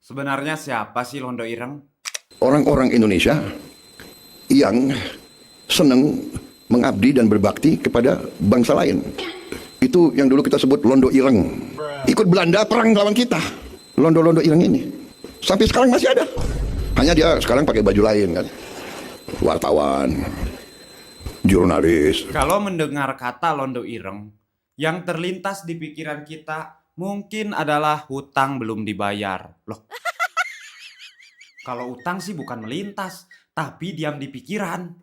Sebenarnya siapa sih Londo Ireng? Orang-orang Indonesia yang senang mengabdi dan berbakti kepada bangsa lain. Itu yang dulu kita sebut Londo Ireng. Ikut Belanda perang lawan kita. Londo-londo Ireng ini. Sampai sekarang masih ada. Hanya dia sekarang pakai baju lain kan. Wartawan, jurnalis. Kalau mendengar kata Londo Ireng, yang terlintas di pikiran kita mungkin adalah hutang belum dibayar. Loh, kalau utang sih bukan melintas, tapi diam di pikiran.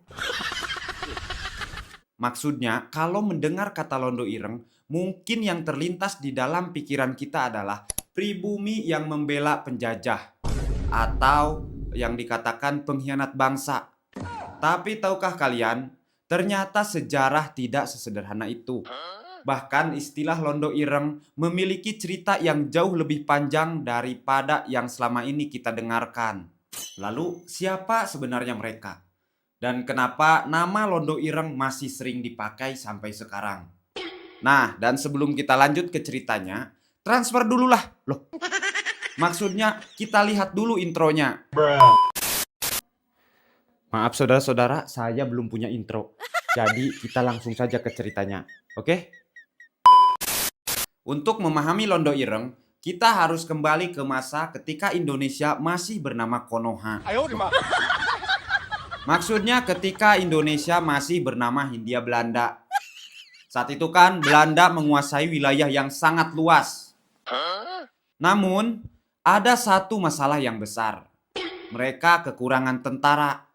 Maksudnya, kalau mendengar kata Londo Ireng, mungkin yang terlintas di dalam pikiran kita adalah pribumi yang membela penjajah atau yang dikatakan pengkhianat bangsa. Tapi tahukah kalian, ternyata sejarah tidak sesederhana itu. Bahkan istilah Londo Ireng memiliki cerita yang jauh lebih panjang daripada yang selama ini kita dengarkan. Lalu, siapa sebenarnya mereka? Dan kenapa nama Londo Ireng masih sering dipakai sampai sekarang? Nah, dan sebelum kita lanjut ke ceritanya, transfer dululah. Loh, maksudnya kita lihat dulu intronya. Maaf saudara-saudara, saya belum punya intro. Jadi kita langsung saja ke ceritanya. Oke? Untuk memahami Londo Ireng, kita harus kembali ke masa ketika Indonesia masih bernama Konoha. Maksudnya ketika Indonesia masih bernama Hindia Belanda. Saat itu kan Belanda menguasai wilayah yang sangat luas. Namun, ada satu masalah yang besar. Mereka kekurangan tentara.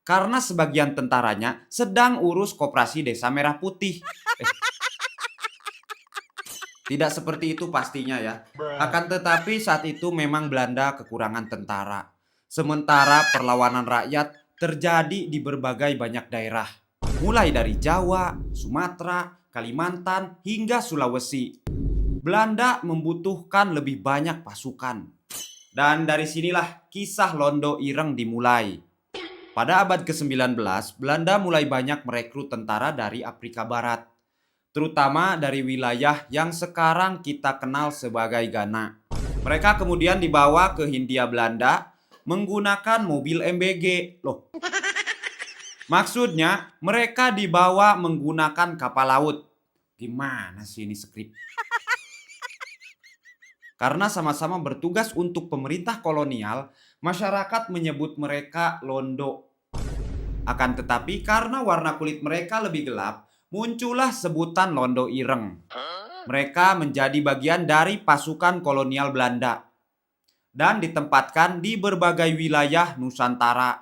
Karena sebagian tentaranya sedang urus koperasi Desa Merah Putih. Tidak seperti itu pastinya ya. Akan tetapi saat itu memang Belanda kekurangan tentara. Sementara perlawanan rakyat terjadi di berbagai banyak daerah. Mulai dari Jawa, Sumatera, Kalimantan, hingga Sulawesi. Belanda membutuhkan lebih banyak pasukan. Dan dari sinilah kisah Londo Ireng dimulai. Pada abad ke-19, Belanda mulai banyak merekrut tentara dari Afrika Barat. Terutama dari wilayah yang sekarang kita kenal sebagai Ghana. Mereka kemudian dibawa ke Hindia Belanda menggunakan mobil MBG. Loh, maksudnya mereka dibawa menggunakan kapal laut. Gimana sih ini skrip? Karena sama-sama bertugas untuk pemerintah kolonial, masyarakat menyebut mereka Londo. Akan tetapi karena warna kulit mereka lebih gelap, muncullah sebutan Londo Ireng. Mereka menjadi bagian dari pasukan kolonial Belanda dan ditempatkan di berbagai wilayah Nusantara.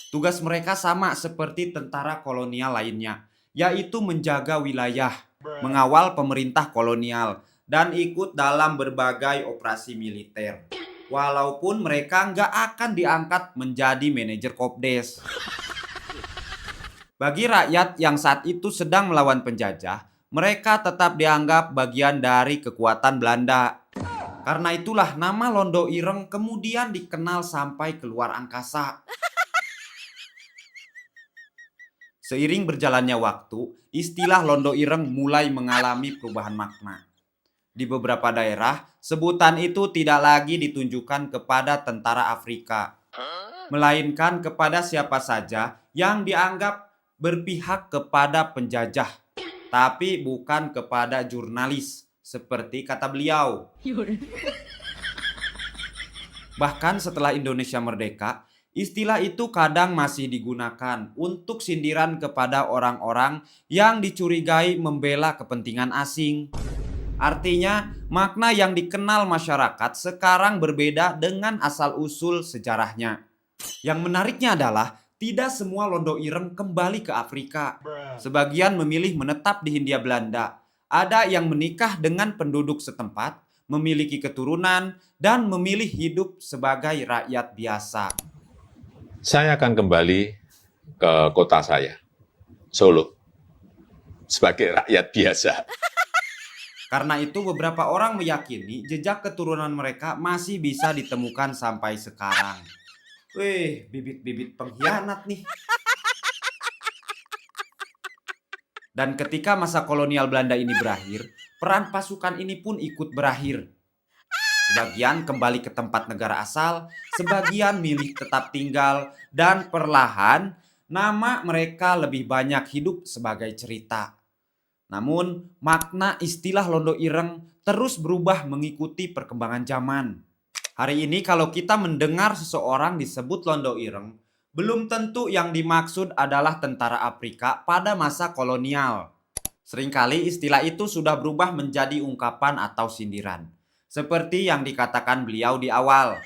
Tugas mereka sama seperti tentara kolonial lainnya, yaitu menjaga wilayah, mengawal pemerintah kolonial, dan ikut dalam berbagai operasi militer. Walaupun mereka nggak akan diangkat menjadi manajer Kopdes. Bagi rakyat yang saat itu sedang melawan penjajah, mereka tetap dianggap bagian dari kekuatan Belanda. Karena itulah nama Londo Ireng kemudian dikenal sampai keluar angkasa. Seiring berjalannya waktu, istilah Londo Ireng mulai mengalami perubahan makna. Di beberapa daerah, sebutan itu tidak lagi ditunjukkan kepada tentara Afrika, melainkan kepada siapa saja yang dianggap berpihak kepada penjajah, tapi bukan kepada jurnalis, seperti kata beliau. Bahkan setelah Indonesia merdeka, istilah itu kadang masih digunakan untuk sindiran kepada orang-orang yang dicurigai membela kepentingan asing. Artinya, makna yang dikenal masyarakat sekarang berbeda dengan asal-usul sejarahnya. Yang menariknya adalah tidak semua Londo Ireng kembali ke Afrika. Sebagian memilih menetap di Hindia Belanda. Ada yang menikah dengan penduduk setempat, memiliki keturunan, dan memilih hidup sebagai rakyat biasa. Saya akan kembali ke kota saya, Solo, sebagai rakyat biasa. Karena itu beberapa orang meyakini jejak keturunan mereka masih bisa ditemukan sampai sekarang. Wih, bibit-bibit pengkhianat nih. Dan ketika masa kolonial Belanda ini berakhir, peran pasukan ini pun ikut berakhir. Sebagian kembali ke tempat negara asal, sebagian milih tetap tinggal, dan perlahan nama mereka lebih banyak hidup sebagai cerita. Namun, makna istilah Londo Ireng terus berubah mengikuti perkembangan zaman. Hari ini kalau kita mendengar seseorang disebut Londo Ireng, belum tentu yang dimaksud adalah tentara Afrika pada masa kolonial. Seringkali istilah itu sudah berubah menjadi ungkapan atau sindiran, seperti yang dikatakan beliau di awal.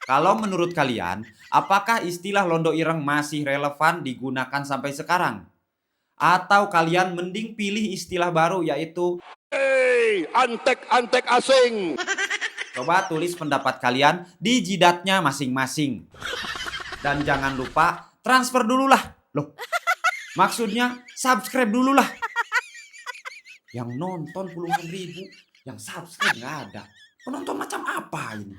Kalau menurut kalian, apakah istilah Londo Ireng masih relevan digunakan sampai sekarang? Atau kalian mending pilih istilah baru yaitu Hei, antek-antek asing. coba tulis pendapat kalian di jidatnya masing-masing. Dan jangan lupa transfer dulu lah. Loh, maksudnya subscribe dulu lah. Yang nonton puluhan ribu, yang subscribe nggak ada. Penonton macam apa ini?